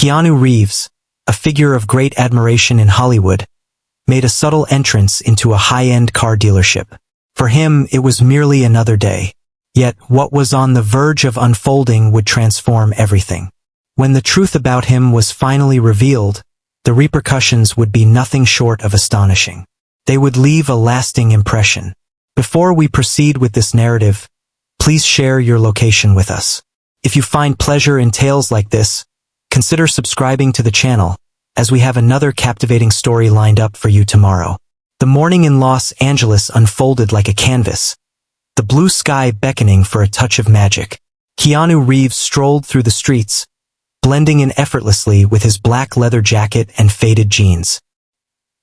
Keanu Reeves, a figure of great admiration in Hollywood, made a subtle entrance into a high-end car dealership. For him, it was merely another day. Yet, what was on the verge of unfolding would transform everything. When the truth about him was finally revealed, the repercussions would be nothing short of astonishing. They would leave a lasting impression. Before we proceed with this narrative, please share your location with us. If you find pleasure in tales like this, consider subscribing to the channel, as we have another captivating story lined up for you tomorrow. The morning in Los Angeles unfolded like a canvas, the blue sky beckoning for a touch of magic. Keanu Reeves strolled through the streets, blending in effortlessly with his black leather jacket and faded jeans.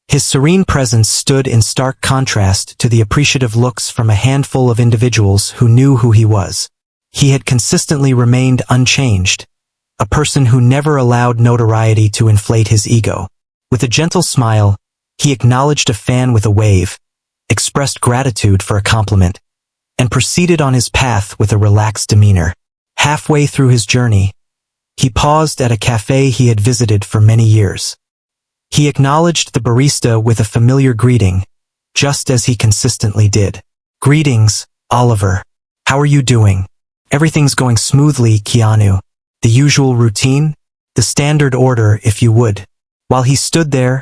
His serene presence stood in stark contrast to the appreciative looks from a handful of individuals who knew who he was. He had consistently remained unchanged, a person who never allowed notoriety to inflate his ego. With a gentle smile, he acknowledged a fan with a wave, expressed gratitude for a compliment, and proceeded on his path with a relaxed demeanor. Halfway through his journey, he paused at a cafe he had visited for many years. He acknowledged the barista with a familiar greeting, just as he consistently did. "Greetings, Oliver. How are you doing?" "Everything's going smoothly, Keanu. The usual routine? The standard order, if you would." While he stood there,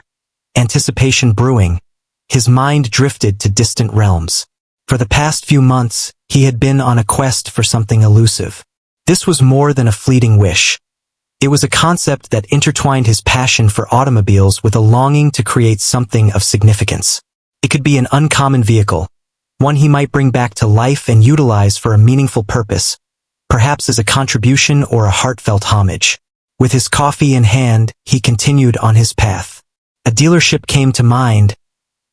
anticipation brewing, his mind drifted to distant realms. For the past few months, he had been on a quest for something elusive. This was more than a fleeting wish. It was a concept that intertwined his passion for automobiles with a longing to create something of significance. It could be an uncommon vehicle, one he might bring back to life and utilize for a meaningful purpose, perhaps as a contribution or a heartfelt homage. With his coffee in hand, he continued on his path. A dealership came to mind,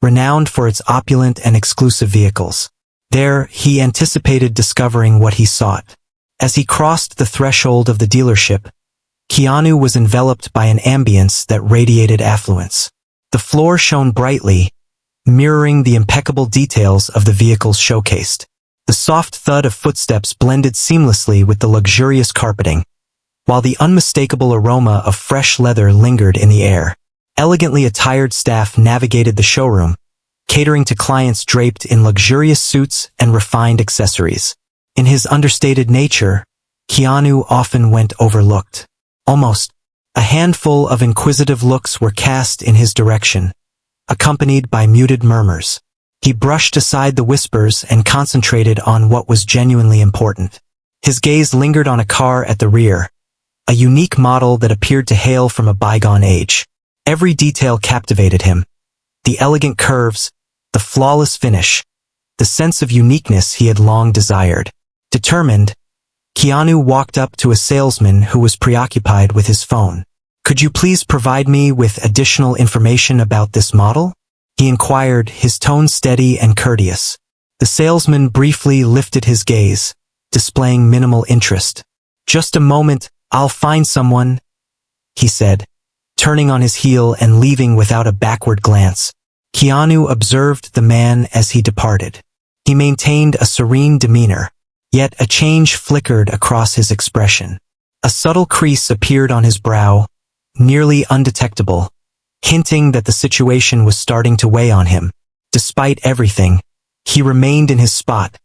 renowned for its opulent and exclusive vehicles. There, he anticipated discovering what he sought. As he crossed the threshold of the dealership, Keanu was enveloped by an ambience that radiated affluence. The floor shone brightly, mirroring the impeccable details of the vehicles showcased. The soft thud of footsteps blended seamlessly with the luxurious carpeting, while the unmistakable aroma of fresh leather lingered in the air. Elegantly attired staff navigated the showroom, catering to clients draped in luxurious suits and refined accessories. In his understated nature, Keanu often went overlooked. Almost, a handful of inquisitive looks were cast in his direction, accompanied by muted murmurs. He brushed aside the whispers and concentrated on what was genuinely important. His gaze lingered on a car at the rear, a unique model that appeared to hail from a bygone age. Every detail captivated him. The elegant curves, the flawless finish, the sense of uniqueness he had long desired. Determined, Keanu walked up to a salesman who was preoccupied with his phone. "Could you please provide me with additional information about this model?" he inquired, his tone steady and courteous. The salesman briefly lifted his gaze, displaying minimal interest. "Just a moment, I'll find someone," he said, turning on his heel and leaving without a backward glance. Keanu observed the man as he departed. He maintained a serene demeanor, yet a change flickered across his expression. A subtle crease appeared on his brow, nearly undetectable, hinting that the situation was starting to weigh on him. Despite everything, he remained in his spot,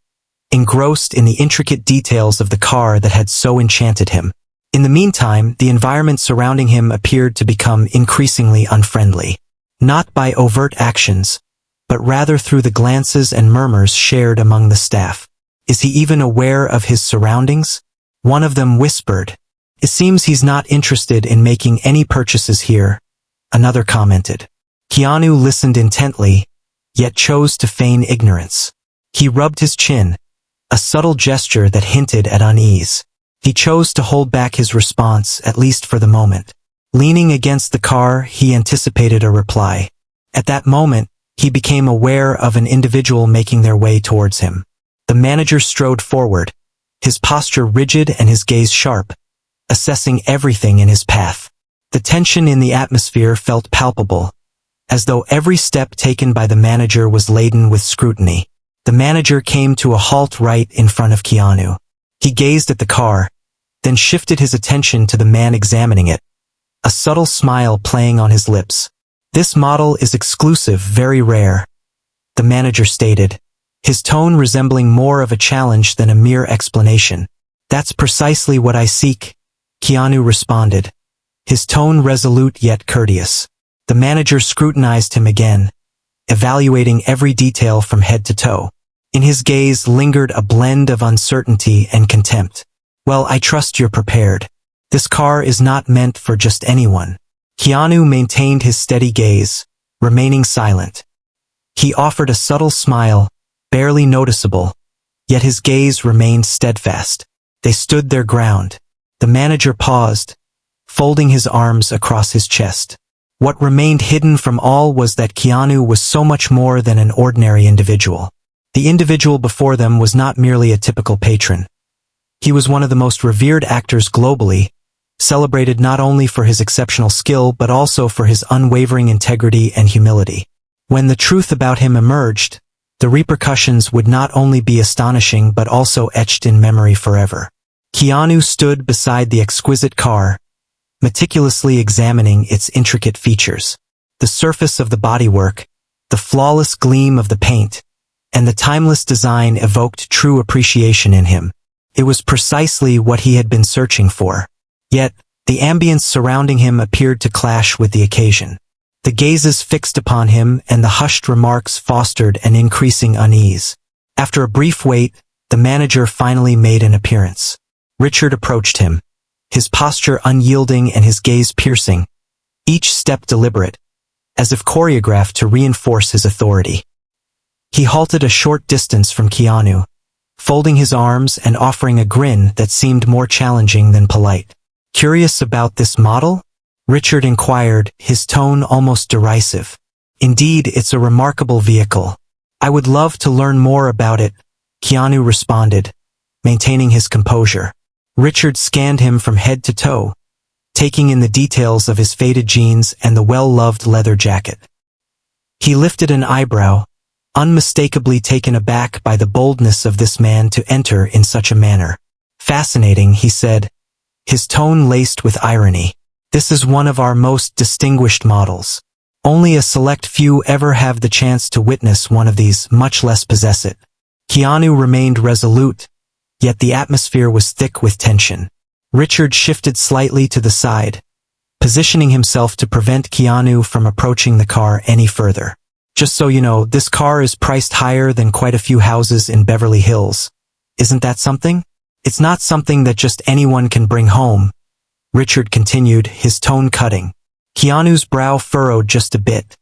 engrossed in the intricate details of the car that had so enchanted him. In the meantime, the environment surrounding him appeared to become increasingly unfriendly. Not by overt actions, but rather through the glances and murmurs shared among the staff. "Is he even aware of his surroundings?" one of them whispered. "It seems he's not interested in making any purchases here," another commented. Keanu listened intently, yet chose to feign ignorance. He rubbed his chin, a subtle gesture that hinted at unease. He chose to hold back his response, at least for the moment. Leaning against the car, he anticipated a reply. At that moment, he became aware of an individual making their way towards him. The manager strode forward, his posture rigid and his gaze sharp, assessing everything in his path. The tension in the atmosphere felt palpable, as though every step taken by the manager was laden with scrutiny. The manager came to a halt right in front of Keanu. He gazed at the car, then shifted his attention to the man examining it, a subtle smile playing on his lips. "This model is exclusive, very rare," the manager stated, his tone resembling more of a challenge than a mere explanation. "That's precisely what I seek," Keanu responded, his tone resolute yet courteous. The manager scrutinized him again, evaluating every detail from head to toe. In his gaze lingered a blend of uncertainty and contempt. "Well, I trust you're prepared. This car is not meant for just anyone." Keanu maintained his steady gaze, remaining silent. He offered a subtle smile, barely noticeable, yet his gaze remained steadfast. They stood their ground. The manager paused, folding his arms across his chest. What remained hidden from all was that Keanu was so much more than an ordinary individual. The individual before them was not merely a typical patron. He was one of the most revered actors globally, celebrated not only for his exceptional skill but also for his unwavering integrity and humility. When the truth about him emerged, the repercussions would not only be astonishing but also etched in memory forever. Keanu stood beside the exquisite car, meticulously examining its intricate features. The surface of the bodywork, the flawless gleam of the paint, and the timeless design evoked true appreciation in him. It was precisely what he had been searching for. Yet, the ambience surrounding him appeared to clash with the occasion. The gazes fixed upon him and the hushed remarks fostered an increasing unease. After a brief wait, the manager finally made an appearance. Richard approached him, his posture unyielding and his gaze piercing, each step deliberate, as if choreographed to reinforce his authority. He halted a short distance from Keanu, folding his arms and offering a grin that seemed more challenging than polite. "Curious about this model?" Richard inquired, his tone almost derisive. "Indeed, it's a remarkable vehicle. I would love to learn more about it," Keanu responded, maintaining his composure. Richard scanned him from head to toe, taking in the details of his faded jeans and the well-loved leather jacket. He lifted an eyebrow, unmistakably taken aback by the boldness of this man to enter in such a manner. "Fascinating," he said, his tone laced with irony. "This is one of our most distinguished models. Only a select few ever have the chance to witness one of these, much less possess it." Keanu remained resolute, yet the atmosphere was thick with tension. Richard shifted slightly to the side, positioning himself to prevent Keanu from approaching the car any further. "Just so you know, this car is priced higher than quite a few houses in Beverly Hills. Isn't that something? It's not something that just anyone can bring home," Richard continued, his tone cutting. Keanu's brow furrowed just a bit,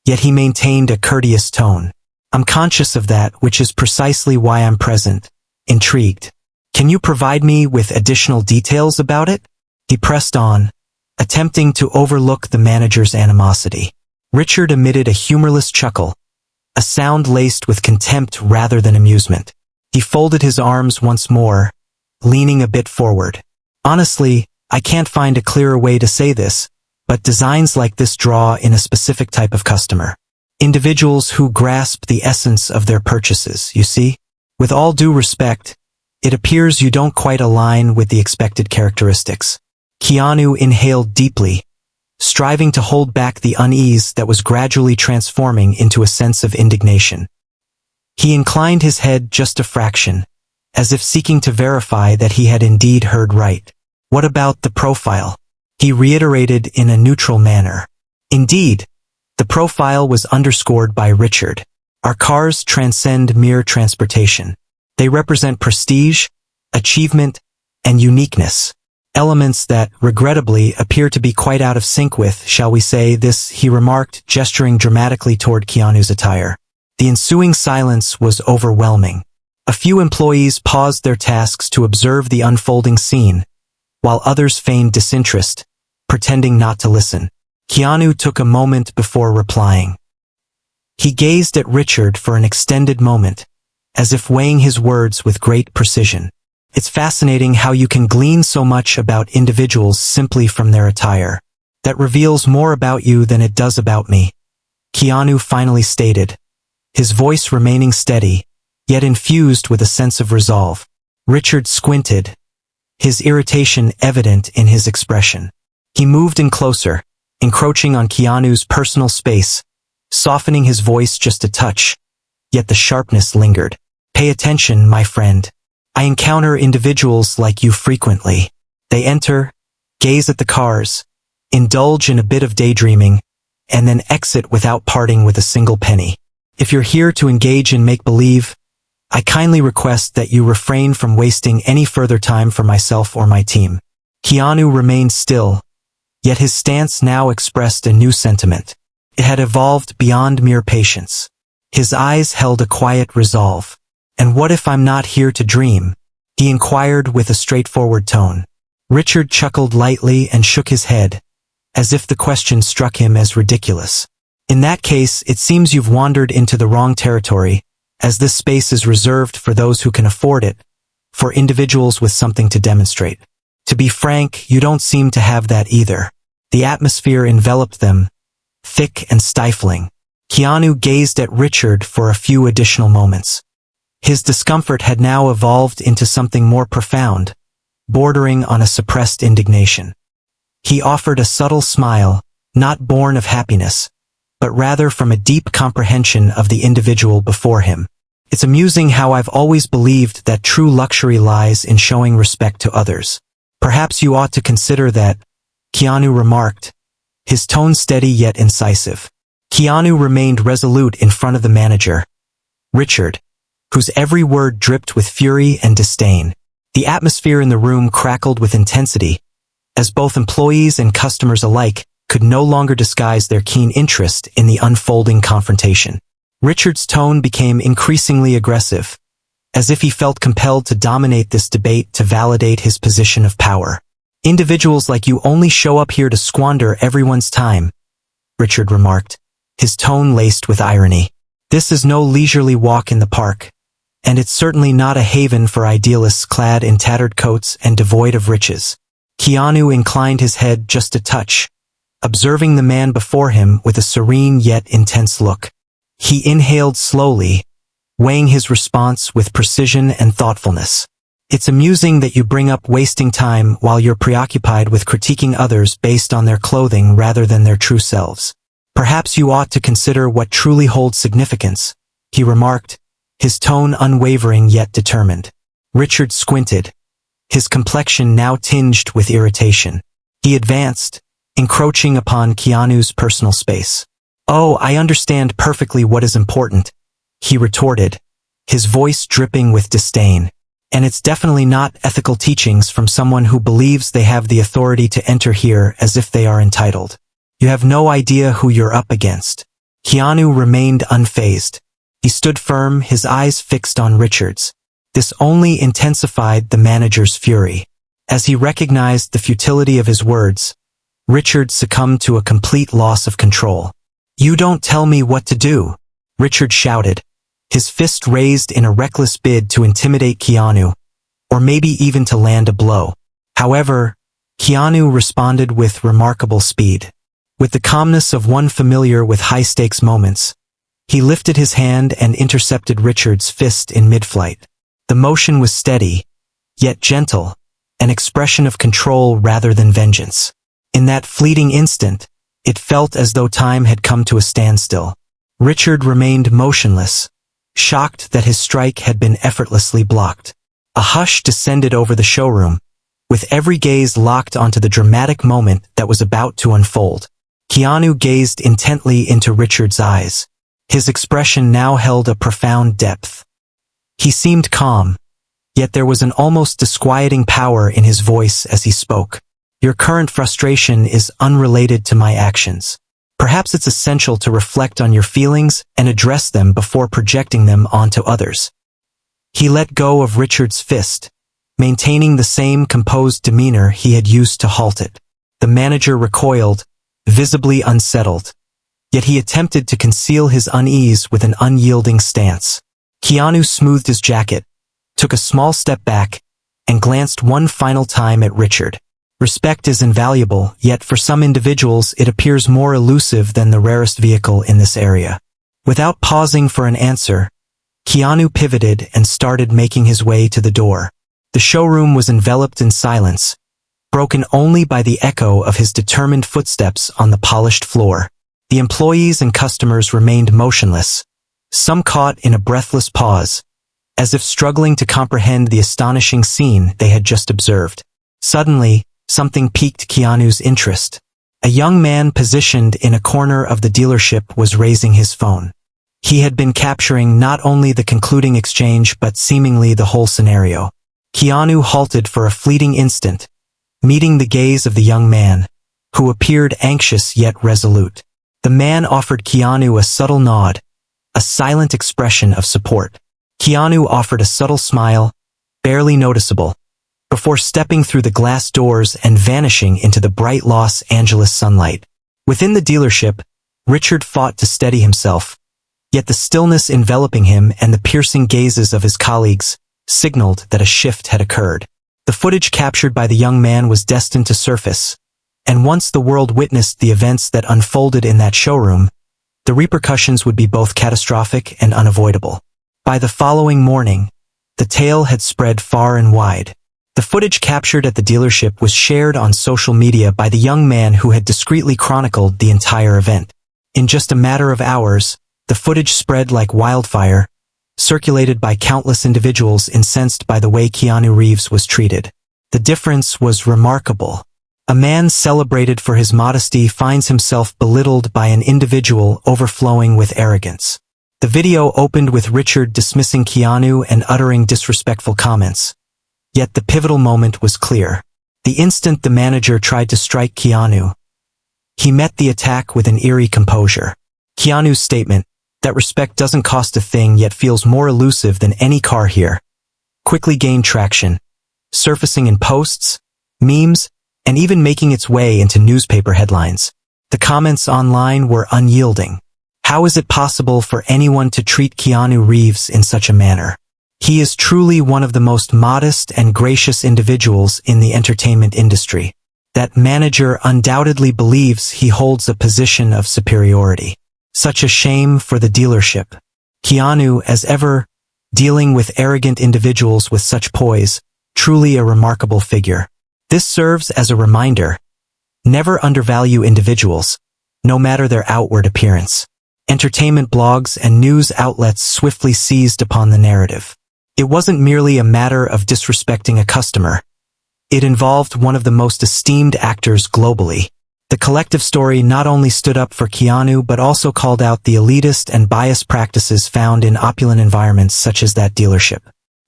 yet he maintained a courteous tone. "I'm conscious of that, which is precisely why I'm present." Intrigued. "Can you provide me with additional details about it?" he pressed on, attempting to overlook the manager's animosity. Richard emitted a humorless chuckle, a sound laced with contempt rather than amusement. He folded his arms once more, leaning a bit forward. "Honestly, I can't find a clearer way to say this, but designs like this draw in a specific type of customer. Individuals who grasp the essence of their purchases, you see? With all due respect, it appears you don't quite align with the expected characteristics." Keanu inhaled deeply, striving to hold back the unease that was gradually transforming into a sense of indignation. He inclined his head just a fraction, as if seeking to verify that he had indeed heard right. "What about the profile?" he reiterated in a neutral manner. Indeed, the profile was underscored by Richard. "Our cars transcend mere transportation. They represent prestige, achievement, and uniqueness. Elements that, regrettably, appear to be quite out of sync with, shall we say, this," he remarked, gesturing dramatically toward Keanu's attire. The ensuing silence was overwhelming. A few employees paused their tasks to observe the unfolding scene, while others feigned disinterest, pretending not to listen. Keanu took a moment before replying. He gazed at Richard for an extended moment, as if weighing his words with great precision. "It's fascinating how you can glean so much about individuals simply from their attire. That reveals more about you than it does about me," Keanu finally stated, his voice remaining steady, yet infused with a sense of resolve. Richard squinted, his irritation evident in his expression. He moved in closer, encroaching on Keanu's personal space, softening his voice just a touch, yet the sharpness lingered. Pay attention, my friend. I encounter individuals like you frequently. They enter, gaze at the cars, indulge in a bit of daydreaming, and then exit without parting with a single penny. If you're here to engage in make-believe, I kindly request that you refrain from wasting any further time for myself or my team. Keanu remained still, yet his stance now expressed a new sentiment. It had evolved beyond mere patience. His eyes held a quiet resolve. And what if I'm not here to dream? He inquired with a straightforward tone. Richard chuckled lightly and shook his head, as if the question struck him as ridiculous. In that case, it seems you've wandered into the wrong territory, as this space is reserved for those who can afford it, for individuals with something to demonstrate. To be frank, you don't seem to have that either. The atmosphere enveloped them, thick and stifling. Keanu gazed at Richard for a few additional moments. His discomfort had now evolved into something more profound, bordering on a suppressed indignation. He offered a subtle smile, not born of happiness, but rather from a deep comprehension of the individual before him. It's amusing how I've always believed that true luxury lies in showing respect to others. Perhaps you ought to consider that, Keanu remarked, his tone steady yet incisive. Keanu remained resolute in front of the manager, Richard, whose every word dripped with fury and disdain. The atmosphere in the room crackled with intensity, as both employees and customers alike could no longer disguise their keen interest in the unfolding confrontation. Richard's tone became increasingly aggressive, as if he felt compelled to dominate this debate to validate his position of power. Individuals like you only show up here to squander everyone's time, Richard remarked, his tone laced with irony. This is no leisurely walk in the park, and it's certainly not a haven for idealists clad in tattered coats and devoid of riches. Keanu inclined his head just a touch, observing the man before him with a serene yet intense look. He inhaled slowly, weighing his response with precision and thoughtfulness. It's amusing that you bring up wasting time while you're preoccupied with critiquing others based on their clothing rather than their true selves. Perhaps you ought to consider what truly holds significance, he remarked, his tone unwavering yet determined. Richard squinted, his complexion now tinged with irritation. He advanced, encroaching upon Keanu's personal space. Oh, I understand perfectly what is important, he retorted, his voice dripping with disdain. And it's definitely not ethical teachings from someone who believes they have the authority to enter here as if they are entitled. You have no idea who you're up against. Keanu remained unfazed. He stood firm, his eyes fixed on Richard's. This only intensified the manager's fury. As he recognized the futility of his words, Richard succumbed to a complete loss of control. You don't tell me what to do, Richard shouted, his fist raised in a reckless bid to intimidate Keanu, or maybe even to land a blow. However, Keanu responded with remarkable speed. With the calmness of one familiar with high-stakes moments, he lifted his hand and intercepted Richard's fist in mid-flight. The motion was steady, yet gentle, an expression of control rather than vengeance. In that fleeting instant, it felt as though time had come to a standstill. Richard remained motionless, shocked that his strike had been effortlessly blocked. A hush descended over the showroom, with every gaze locked onto the dramatic moment that was about to unfold. Keanu gazed intently into Richard's eyes. His expression now held a profound depth. He seemed calm, yet there was an almost disquieting power in his voice as he spoke. Your current frustration is unrelated to my actions. Perhaps it's essential to reflect on your feelings and address them before projecting them onto others. He let go of Richard's fist, maintaining the same composed demeanor he had used to halt it. The manager recoiled, visibly unsettled, yet he attempted to conceal his unease with an unyielding stance. Keanu smoothed his jacket, took a small step back, and glanced one final time at Richard. Respect is invaluable, yet for some individuals it appears more elusive than the rarest vehicle in this area. Without pausing for an answer, Keanu pivoted and started making his way to the door. The showroom was enveloped in silence, broken only by the echo of his determined footsteps on the polished floor. The employees and customers remained motionless, some caught in a breathless pause, as if struggling to comprehend the astonishing scene they had just observed. Suddenly, something piqued Keanu's interest. A young man positioned in a corner of the dealership was raising his phone. He had been capturing not only the concluding exchange but seemingly the whole scenario. Keanu halted for a fleeting instant, meeting the gaze of the young man, who appeared anxious yet resolute. The man offered Keanu a subtle nod, a silent expression of support. Keanu offered a subtle smile, barely noticeable, before stepping through the glass doors and vanishing into the bright Los Angeles sunlight. Within the dealership, Richard fought to steady himself, yet the stillness enveloping him and the piercing gazes of his colleagues signaled that a shift had occurred. The footage captured by the young man was destined to surface, and once the world witnessed the events that unfolded in that showroom, the repercussions would be both catastrophic and unavoidable. By the following morning, the tale had spread far and wide. The footage captured at the dealership was shared on social media by the young man who had discreetly chronicled the entire event. In just a matter of hours, the footage spread like wildfire, circulated by countless individuals incensed by the way Keanu Reeves was treated. The difference was remarkable. A man celebrated for his modesty finds himself belittled by an individual overflowing with arrogance. The video opened with Richard dismissing Keanu and uttering disrespectful comments. Yet the pivotal moment was clear. The instant the manager tried to strike Keanu, he met the attack with an eerie composure. Keanu's statement, that respect doesn't cost a thing yet feels more elusive than any car here, quickly gained traction, surfacing in posts, memes, and even making its way into newspaper headlines. The comments online were unyielding. How is it possible for anyone to treat Keanu Reeves in such a manner? He is truly one of the most modest and gracious individuals in the entertainment industry. That manager undoubtedly believes he holds a position of superiority. Such a shame for the dealership. Keanu, as ever, dealing with arrogant individuals with such poise, truly a remarkable figure. This serves as a reminder. Never undervalue individuals, no matter their outward appearance. Entertainment blogs and news outlets swiftly seized upon the narrative. It wasn't merely a matter of disrespecting a customer. It involved one of the most esteemed actors globally. The collective story not only stood up for Keanu but also called out the elitist and biased practices found in opulent environments such as that dealership.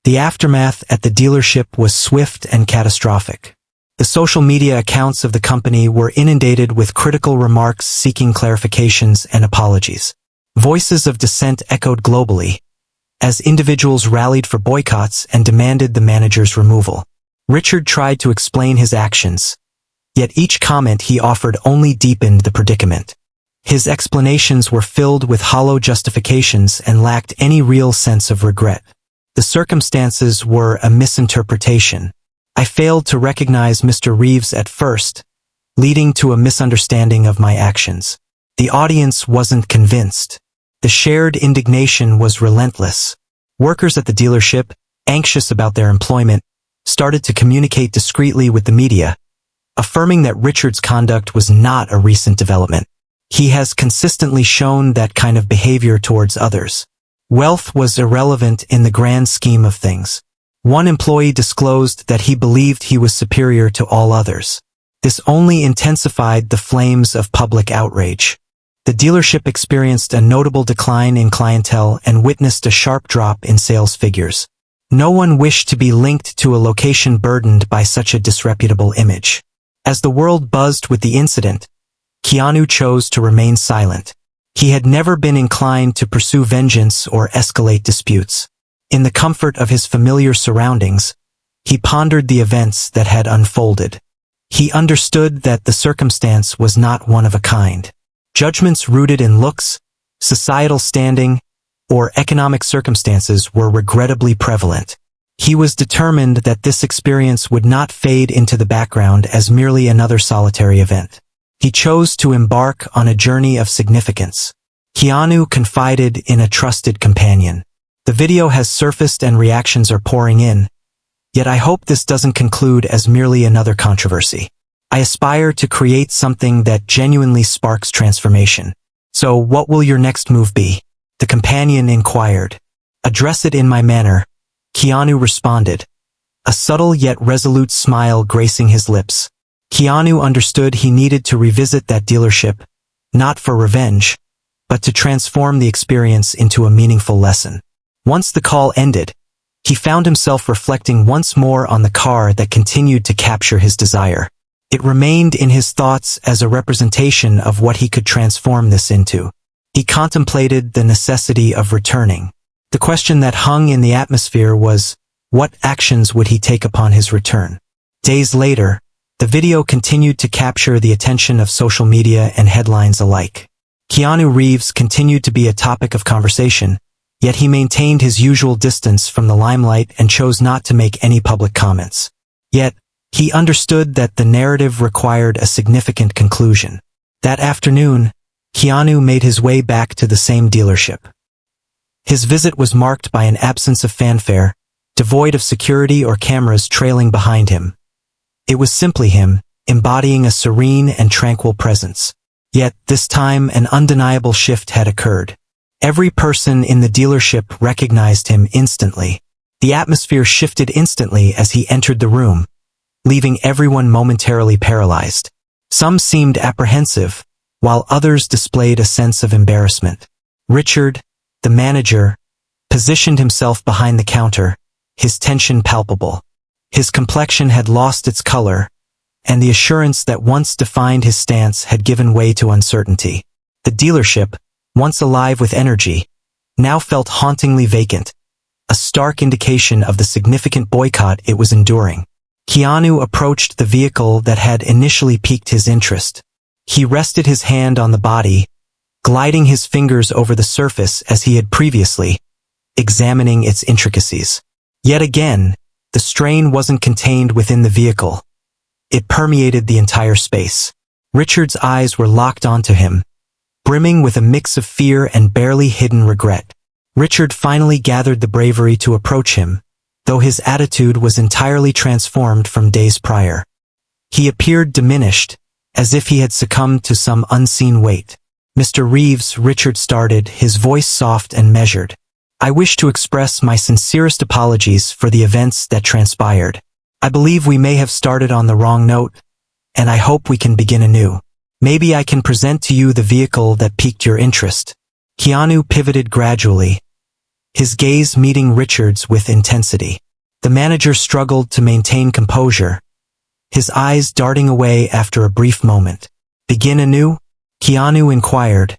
The aftermath at the dealership was swift and catastrophic. The social media accounts of the company were inundated with critical remarks seeking clarifications and apologies. Voices of dissent echoed globally, as individuals rallied for boycotts and demanded the manager's removal. Richard tried to explain his actions, yet each comment he offered only deepened the predicament. His explanations were filled with hollow justifications and lacked any real sense of regret. The circumstances were a misinterpretation. I failed to recognize Mr. Reeves at first, leading to a misunderstanding of my actions. The audience wasn't convinced. The shared indignation was relentless. Workers at the dealership, anxious about their employment, started to communicate discreetly with the media, affirming that Richard's conduct was not a recent development. He has consistently shown that kind of behavior towards others. Wealth was irrelevant in the grand scheme of things. One employee disclosed that he believed he was superior to all others. This only intensified the flames of public outrage. The dealership experienced a notable decline in clientele and witnessed a sharp drop in sales figures. No one wished to be linked to a location burdened by such a disreputable image. As the world buzzed with the incident, Keanu chose to remain silent. He had never been inclined to pursue vengeance or escalate disputes. In the comfort of his familiar surroundings, he pondered the events that had unfolded. He understood that the circumstance was not one of a kind. Judgments rooted in looks, societal standing, or economic circumstances were regrettably prevalent. He was determined that this experience would not fade into the background as merely another solitary event. He chose to embark on a journey of significance. Keanu confided in a trusted companion. The video has surfaced and reactions are pouring in, Yet I hope this doesn't conclude as merely another controversy. I aspire to create something that genuinely sparks transformation. So what will your next move be? The companion inquired. Address it in my manner, Keanu responded, a subtle yet resolute smile gracing his lips. Keanu understood he needed to revisit that dealership, not for revenge, but to transform the experience into a meaningful lesson. Once the call ended, he found himself reflecting once more on the car that continued to capture his desire. It remained in his thoughts as a representation of what he could transform this into. He contemplated the necessity of returning. The question that hung in the atmosphere was, what actions would he take upon his return? Days later, the video continued to capture the attention of social media and headlines alike. Keanu Reeves continued to be a topic of conversation, yet he maintained his usual distance from the limelight and chose not to make any public comments. Yet, he understood that the narrative required a significant conclusion. That afternoon, Keanu made his way back to the same dealership. His visit was marked by an absence of fanfare, devoid of security or cameras trailing behind him. It was simply him, embodying a serene and tranquil presence. Yet, this time an undeniable shift had occurred. Every person in the dealership recognized him instantly. The atmosphere shifted instantly as he entered the room, leaving everyone momentarily paralyzed. Some seemed apprehensive, while others displayed a sense of embarrassment. Richard, the manager, positioned himself behind the counter, his tension palpable. His complexion had lost its color, and the assurance that once defined his stance had given way to uncertainty. The dealership, once alive with energy, now felt hauntingly vacant, a stark indication of the significant boycott it was enduring. Keanu approached the vehicle that had initially piqued his interest. He rested his hand on the body, gliding his fingers over the surface as he had previously, examining its intricacies. Yet again, the strain wasn't contained within the vehicle. It permeated the entire space. Richard's eyes were locked onto him, brimming with a mix of fear and barely hidden regret. Richard finally gathered the bravery to approach him, though his attitude was entirely transformed from days prior. He appeared diminished, as if he had succumbed to some unseen weight. Mr. Reeves, Richard started, his voice soft and measured. I wish to express my sincerest apologies for the events that transpired. I believe we may have started on the wrong note, and I hope we can begin anew. Maybe I can present to you the vehicle that piqued your interest. Keanu pivoted gradually, his gaze meeting Richard's with intensity. The manager struggled to maintain composure, his eyes darting away after a brief moment. Begin anew? Keanu inquired,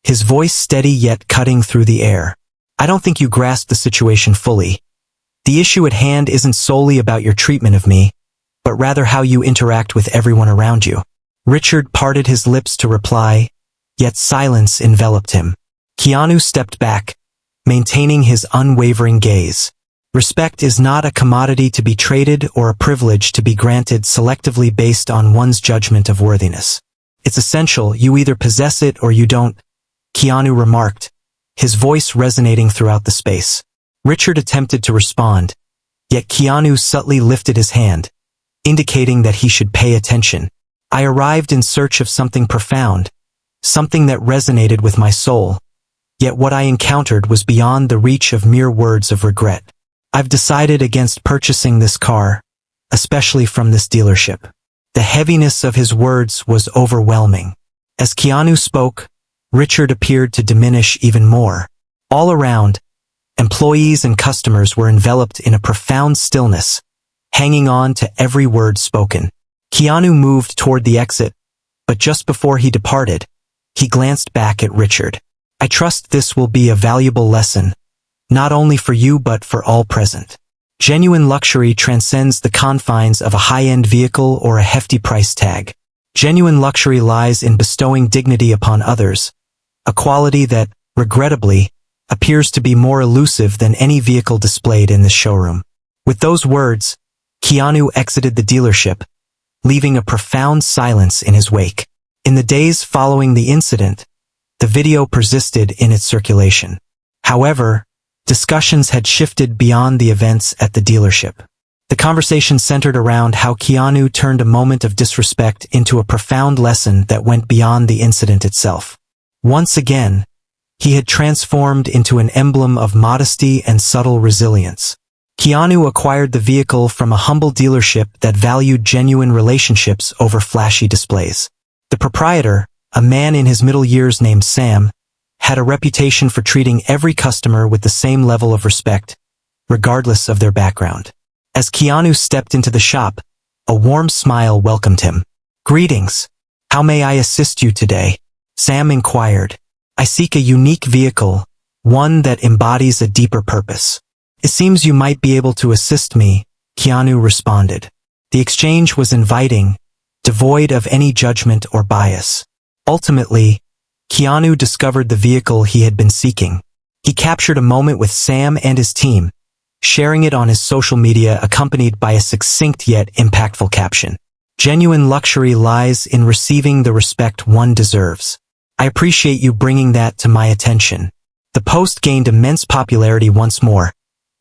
his voice steady yet cutting through the air. I don't think you grasp the situation fully. The issue at hand isn't solely about your treatment of me, but rather how you interact with everyone around you. Richard parted his lips to reply, yet silence enveloped him. Keanu stepped back, maintaining his unwavering gaze. Respect is not a commodity to be traded or a privilege to be granted selectively based on one's judgment of worthiness. It's essential, you either possess it or you don't, Keanu remarked, his voice resonating throughout the space. Richard attempted to respond, yet Keanu subtly lifted his hand, indicating that he should pay attention. I arrived in search of something profound, something that resonated with my soul, yet what I encountered was beyond the reach of mere words of regret. I've decided against purchasing this car, especially from this dealership. The heaviness of his words was overwhelming. As Keanu spoke, Richard appeared to diminish even more. All around, employees and customers were enveloped in a profound stillness, hanging on to every word spoken. Keanu moved toward the exit, but just before he departed, he glanced back at Richard. I trust this will be a valuable lesson, not only for you but for all present. Genuine luxury transcends the confines of a high-end vehicle or a hefty price tag. Genuine luxury lies in bestowing dignity upon others, a quality that, regrettably, appears to be more elusive than any vehicle displayed in this showroom. With those words, Keanu exited the dealership, leaving a profound silence in his wake. In the days following the incident, the video persisted in its circulation. However, discussions had shifted beyond the events at the dealership. The conversation centered around how Keanu turned a moment of disrespect into a profound lesson that went beyond the incident itself. Once again, he had transformed into an emblem of modesty and subtle resilience. Keanu acquired the vehicle from a humble dealership that valued genuine relationships over flashy displays. The proprietor, a man in his middle years named Sam, had a reputation for treating every customer with the same level of respect, regardless of their background. As Keanu stepped into the shop, a warm smile welcomed him. "Greetings. How may I assist you today?" Sam inquired. "I seek a unique vehicle, one that embodies a deeper purpose." "It seems you might be able to assist me," Keanu responded. The exchange was inviting, devoid of any judgment or bias. Ultimately, Keanu discovered the vehicle he had been seeking. He captured a moment with Sam and his team, sharing it on his social media accompanied by a succinct yet impactful caption. "Genuine luxury lies in receiving the respect one deserves. I appreciate you bringing that to my attention." The post gained immense popularity once more,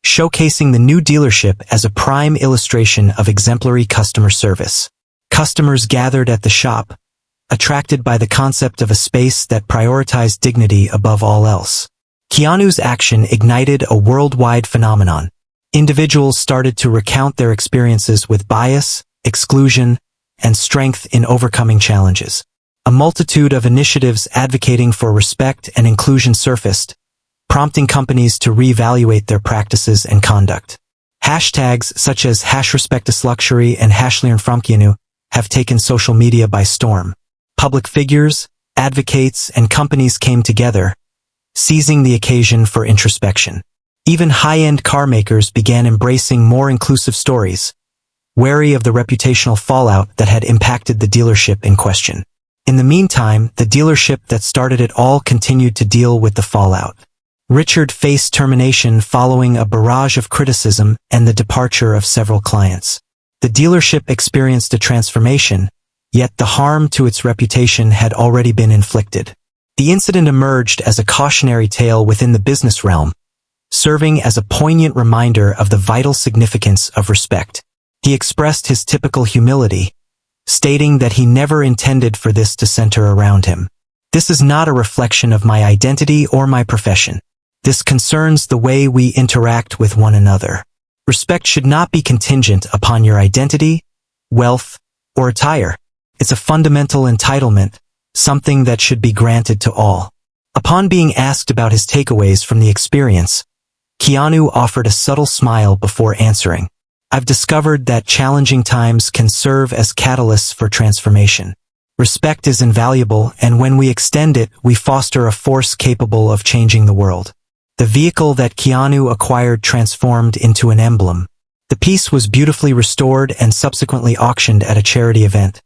showcasing the new dealership as a prime illustration of exemplary customer service. Customers gathered at the shop, attracted by the concept of a space that prioritized dignity above all else. Keanu's action ignited a worldwide phenomenon. Individuals started to recount their experiences with bias, exclusion, and strength in overcoming challenges. A multitude of initiatives advocating for respect and inclusion surfaced, prompting companies to reevaluate their practices and conduct. Hashtags such as #RespectusLuxury and #LearnFromKeanu have taken social media by storm. Public figures, advocates, and companies came together, seizing the occasion for introspection. Even high-end car makers began embracing more inclusive stories, wary of the reputational fallout that had impacted the dealership in question. In the meantime, the dealership that started it all continued to deal with the fallout. Richard faced termination following a barrage of criticism and the departure of several clients. The dealership experienced a transformation, yet the harm to its reputation had already been inflicted. The incident emerged as a cautionary tale within the business realm, serving as a poignant reminder of the vital significance of respect. He expressed his typical humility, stating that he never intended for this to center around him. "This is not a reflection of my identity or my profession. This concerns the way we interact with one another. Respect should not be contingent upon your identity, wealth, or attire. It's a fundamental entitlement, something that should be granted to all." Upon being asked about his takeaways from the experience, Keanu offered a subtle smile before answering. "I've discovered that challenging times can serve as catalysts for transformation. Respect is invaluable, and when we extend it, we foster a force capable of changing the world." The vehicle that Keanu acquired transformed into an emblem. The piece was beautifully restored and subsequently auctioned at a charity event,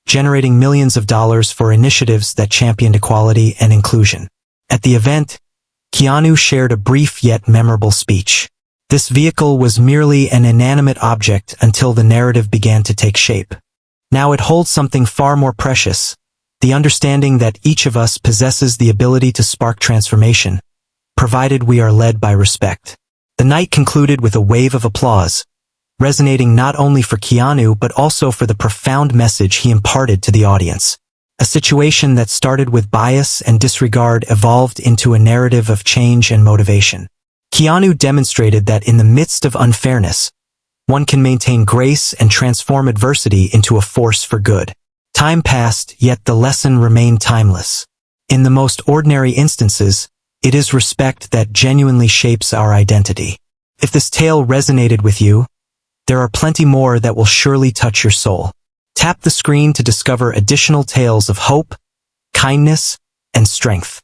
generating millions of dollars for initiatives that championed equality and inclusion. At the event, Keanu shared a brief yet memorable speech. This vehicle was merely an inanimate object until the narrative began to take shape. Now it holds something far more precious, the understanding that each of us possesses the ability to spark transformation, provided we are led by respect. The night concluded with a wave of applause, resonating not only for Keanu but also for the profound message he imparted to the audience. A situation that started with bias and disregard evolved into a narrative of change and motivation. Keanu demonstrated that in the midst of unfairness, one can maintain grace and transform adversity into a force for good. Time passed, yet the lesson remained timeless. In the most ordinary instances, it is respect that genuinely shapes our identity. If this tale resonated with you, there are plenty more that will surely touch your soul. Tap the screen to discover additional tales of hope, kindness, and strength.